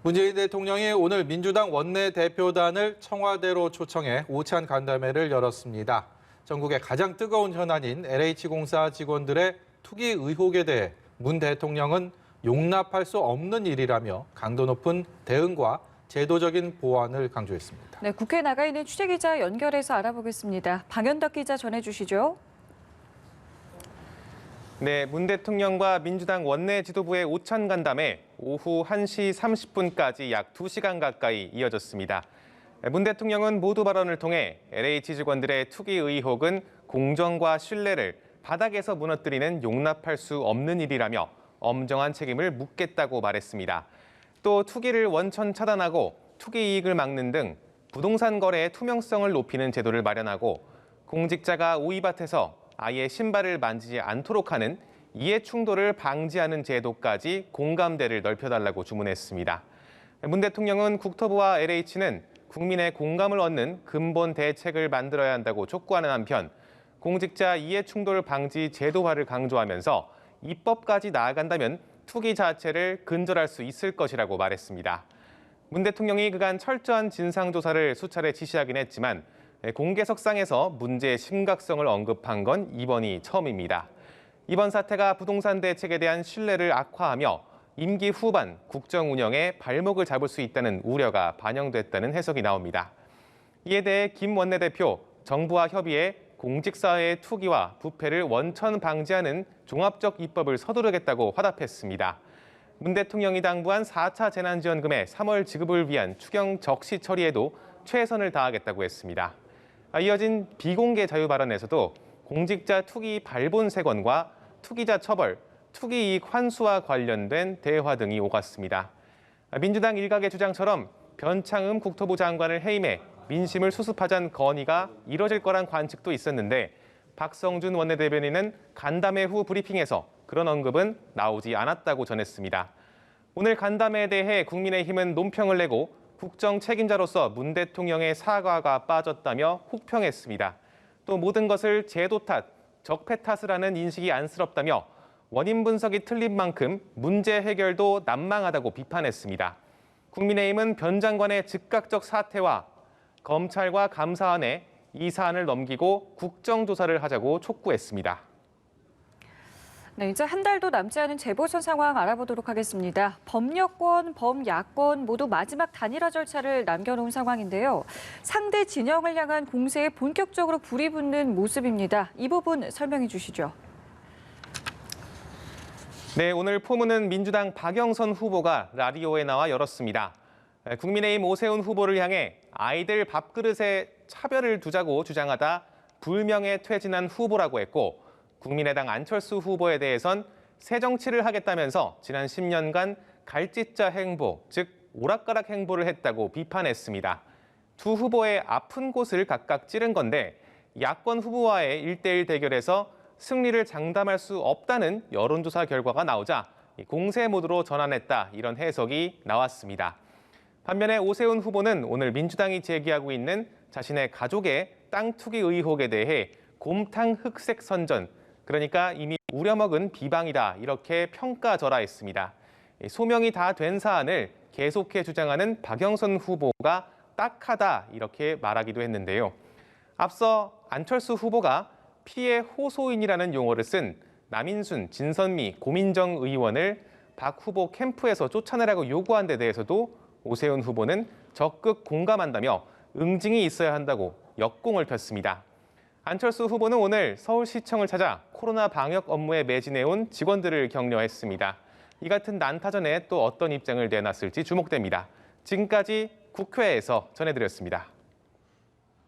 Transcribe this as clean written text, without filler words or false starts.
문재인 대통령이 오늘 민주당 원내대표단을 청와대로 초청해 오찬 간담회를 열었습니다. 전국의 가장 뜨거운 현안인 LH공사 직원들의 투기 의혹에 대해 문 대통령은 용납할 수 없는 일이라며 강도 높은 대응과 제도적인 보완을 강조했습니다. 네, 국회에 나가 있는 취재기자 연결해서 알아보겠습니다. 방현덕 기자 전해주시죠. 네, 문 대통령과 민주당 원내 지도부의 오찬 간담회 오후 1시 30분까지 약 2시간 가까이 이어졌습니다. 문 대통령은 모두 발언을 통해 LH 직원들의 투기 의혹은 공정과 신뢰를 바닥에서 무너뜨리는 용납할 수 없는 일이라며 엄정한 책임을 묻겠다고 말했습니다. 또 투기를 원천 차단하고 투기 이익을 막는 등 부동산 거래의 투명성을 높이는 제도를 마련하고 공직자가 오이밭에서 아예 신발을 만지지 않도록 하는 이해 충돌을 방지하는 제도까지 공감대를 넓혀달라고 주문했습니다. 문 대통령은 국토부와 LH는 국민의 공감을 얻는 근본 대책을 만들어야 한다고 촉구하는 한편 공직자 이해 충돌 방지 제도화를 강조하면서 입법까지 나아간다면 투기 자체를 근절할 수 있을 것이라고 말했습니다. 문 대통령이 그간 철저한 진상조사를 수차례 지시하긴 했지만 공개석상에서 문제의 심각성을 언급한 건 이번이 처음입니다. 이번 사태가 부동산 대책에 대한 신뢰를 악화하며 임기 후반 국정 운영에 발목을 잡을 수 있다는 우려가 반영됐다는 해석이 나옵니다. 이에 대해 김 원내대표, 정부와 협의해 공직사회의 투기와 부패를 원천 방지하는 종합적 입법을 서두르겠다고 화답했습니다. 문 대통령이 당부한 4차 재난지원금의 3월 지급을 위한 추경 적시 처리에도 최선을 다하겠다고 했습니다. 이어진 비공개 자유 발언에서도 공직자 투기 발본색원과 투기자 처벌, 투기 이익 환수와 관련된 대화 등이 오갔습니다. 민주당 일각의 주장처럼 변창흠 국토부 장관을 해임해 민심을 수습하자는 건의가 이뤄질 거란 관측도 있었는데 박성준 원내대변인은 간담회 후 브리핑에서 그런 언급은 나오지 않았다고 전했습니다. 오늘 간담회에 대해 국민의힘은 논평을 내고 국정 책임자로서 문 대통령의 사과가 빠졌다며 혹평했습니다. 또 모든 것을 제도 탓, 적폐 탓을 하는 인식이 안쓰럽다며 원인 분석이 틀린 만큼 문제 해결도 난망하다고 비판했습니다. 국민의힘은 변 장관의 즉각적 사퇴와 검찰과 감사안에 이 사안을 넘기고 국정조사를 하자고 촉구했습니다. 네, 이제 한 달도 남지 않은 재보선 상황 알아보도록 하겠습니다. 범여권, 범야권 모두 마지막 단일화 절차를 남겨놓은 상황인데요. 상대 진영을 향한 공세에 본격적으로 불이 붙는 모습입니다. 이 부분 설명해 주시죠. 네, 오늘 포문은 민주당 박영선 후보가 라디오에 나와 열었습니다. 국민의힘 오세훈 후보를 향해 아이들 밥그릇에 차별을 두자고 주장하다 불명예 퇴진한 후보라고 했고 국민의당 안철수 후보에 대해선 새 정치를 하겠다면서 지난 10년간 갈짓자 행보, 즉 오락가락 행보를 했다고 비판했습니다. 두 후보의 아픈 곳을 각각 찌른 건데 야권 후보와의 1대1 대결에서 승리를 장담할 수 없다는 여론조사 결과가 나오자 공세 모드로 전환했다 이런 해석이 나왔습니다. 반면에 오세훈 후보는 오늘 민주당이 제기하고 있는 자신의 가족의 땅 투기 의혹에 대해 곰탕 흑색 선전, 그러니까 이미 우려먹은 비방이다 이렇게 평가절하했습니다. 소명이 다 된 사안을 계속해 주장하는 박영선 후보가 딱하다 이렇게 말하기도 했는데요. 앞서 안철수 후보가 피해 호소인이라는 용어를 쓴 남인순, 진선미, 고민정 의원을 박 후보 캠프에서 쫓아내라고 요구한 데 대해서도 오세훈 후보는 적극 공감한다며 응징이 있어야 한다고 역공을 폈습니다. 안철수 후보는 오늘 서울시청을 찾아 코로나 방역 업무에 매진해온 직원들을 격려했습니다. 이 같은 난타전에 또 어떤 입장을 내놨을지 주목됩니다. 지금까지 국회에서 전해드렸습니다.